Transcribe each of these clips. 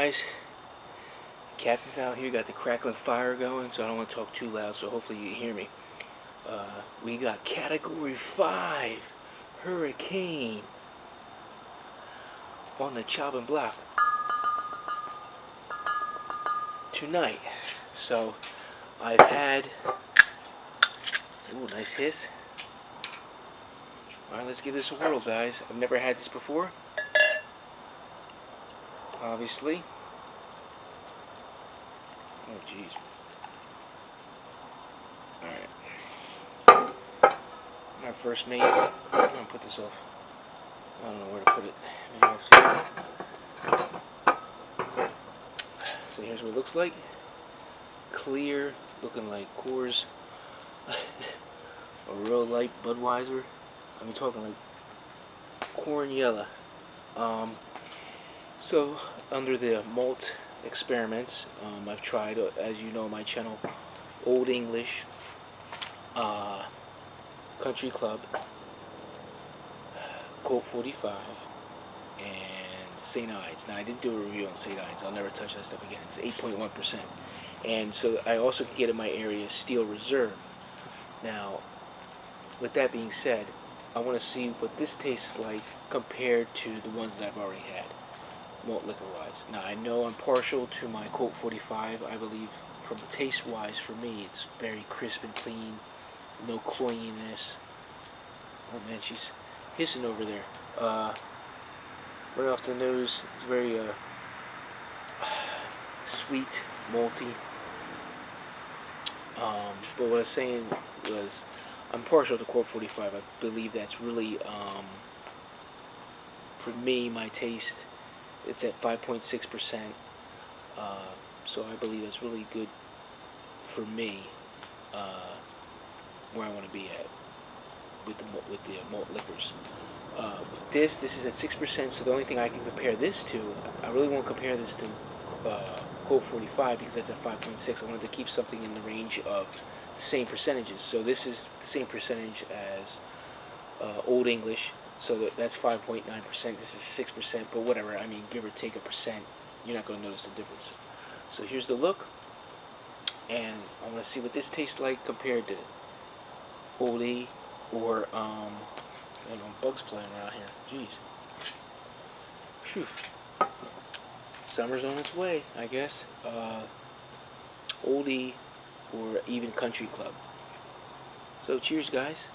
guys, Captain's out here, got the crackling fire going, so I don't want to talk too loud, so hopefully you hear me. We got Category 5 Hurricane on the chopping block tonight. So I've had, ooh, nice hiss. Alright, let's give this a whirl, guys. I've never had this before, obviously. Oh, jeez. Alright. Our first mate. I'm gonna put this off. I don't know where to put it. Maybe off here. So here's what it looks like. Clear, looking like Coors. A real light Budweiser. I'm talking like corn yellow. So under the malt experiments, I've tried, as you know, my channel, Old English, Country Club, Colt 45, and St. Ides. Now I didn't do a review on St. Ides. I'll never touch that stuff again. It's 8.1%, and so I also can get in my area Steel Reserve. Now, with that being said, I want to see what this tastes like compared to the ones that I've already had, malt liquor wise. Now I know I'm partial to my Colt 45. I believe from taste wise, for me, it's very crisp and clean, no cloyiness. Oh man, she's hissing over there. Right off the nose, it's very sweet, malty. But what I was saying was, I'm partial to Colt 45. I believe that's really, for me, my taste, it's at 5.6%. So I believe that's really good for me, where I want to be at with the malt liquors. This is at 6%. So the only thing I can compare this to, I really won't compare this to Colt 45 because that's at 5.6. I wanted to keep something in the range of the same percentages. So this is the same percentage as Old English. So that's 5.9%. This is 6%, but whatever. I mean, give or take a percent, you're not going to notice the difference. So here's the look, and I want to see what this tastes like compared to Old E or I don't know, bugs flying around here. Jeez. Phew. Summer's on its way, I guess. Old E or even Country Club. So cheers, guys.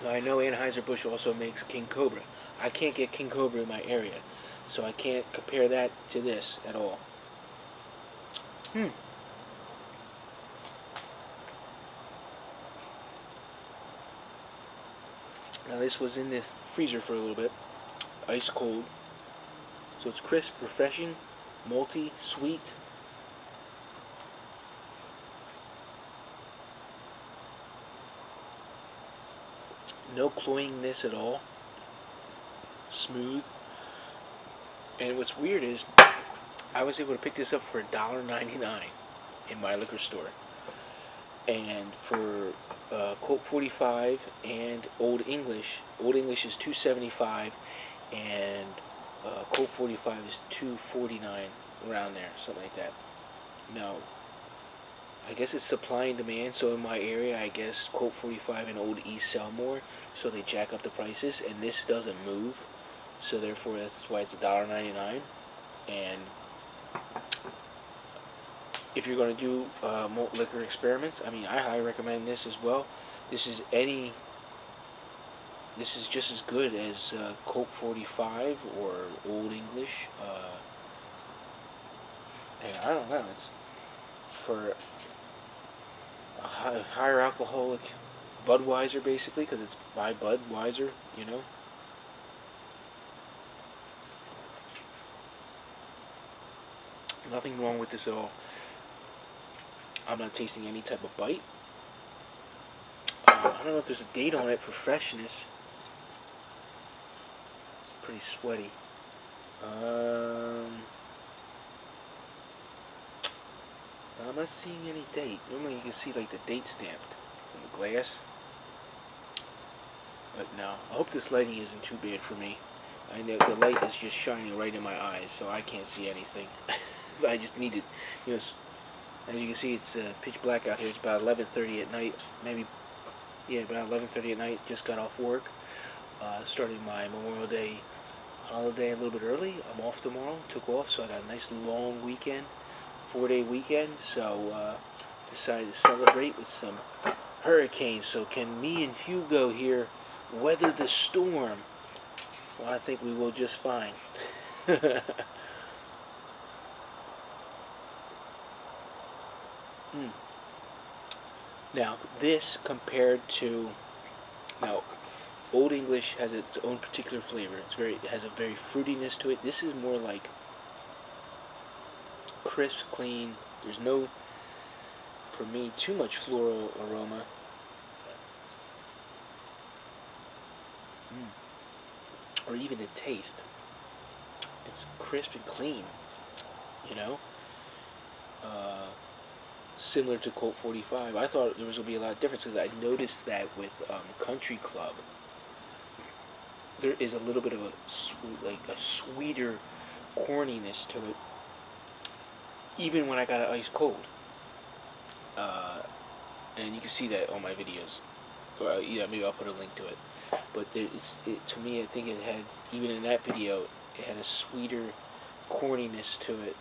Now I know Anheuser-Busch also makes King Cobra. I can't get King Cobra in my area, so I can't compare that to this at all. Now this was in the freezer for a little bit, ice cold. So it's crisp, refreshing, malty, sweet. No cloyingness at all. Smooth. And what's weird is, I was able to pick this up for $1.99 in my liquor store. And for Colt 45 and Old English is $2.75, and Colt 45 is $2.49, around there, something like that. Now, I guess it's supply and demand, so in my area, I guess Colt 45 and Old E sell more, so they jack up the prices, and this doesn't move, so therefore that's why it's $1.99. And if you're going to do malt liquor experiments, I mean, I highly recommend this as well. This is just as good as Colt 45 or Old English. And I don't know, it's for a higher alcoholic Budweiser, basically, because it's by Budweiser, you know. Nothing wrong with this at all. I'm not tasting any type of bite. I don't know if there's a date on it for freshness. It's pretty sweaty. I'm not seeing any date. Normally you can see like the date stamped. on the glass. But no, I hope this lighting isn't too bad for me. I know the light is just shining right in my eyes, so I can't see anything. I just need it, you know. As you can see, it's pitch black out here. It's about 11:30 at night, maybe. Yeah, about 11:30 at night. Just got off work. Starting my Memorial Day holiday a little bit early. I'm off tomorrow. Took off, so I got a nice long weekend, 4-day weekend. So decided to celebrate with some hurricanes. So can me and Hugo here weather the storm? Well, I think we will just fine. Now, this compared to now, Old English has its own particular flavor. It has a very fruitiness to it. This is more like crisp, clean. There's no, for me, too much floral aroma. Or even the taste. It's crisp and clean, you know. Similar to Colt 45. I thought there was going to be a lot of difference because I noticed that with Country Club, there is a little bit of a sweeter corniness to it, even when I got it ice cold. And you can see that on my videos. Or yeah, maybe I'll put a link to it. But to me, I think it had, even in that video, it had a sweeter corniness to it,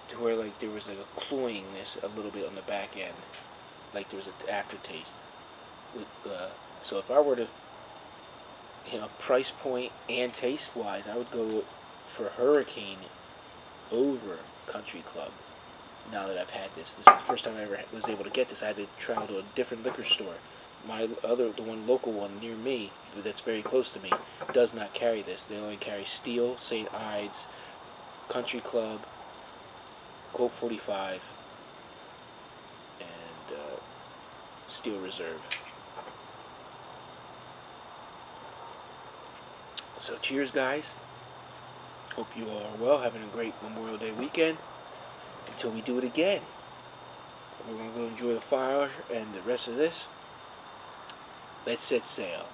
to where like there was like a cloyingness a little bit on the back end, like there was an aftertaste. So if I were to, price point and taste wise, I would go for Hurricane over Country Club. Now that I've had this is the first time I ever was able to get this. I had to travel to a different liquor store. The one local one near me, that's very close to me, does not carry this. They only carry Steel, St. Ides, Country Club, Colt 45, and Steel Reserve. So cheers, guys. Hope you all are well, having a great Memorial Day weekend. Until we do it again. We're going to go enjoy the fire and the rest of this. Let's set sail.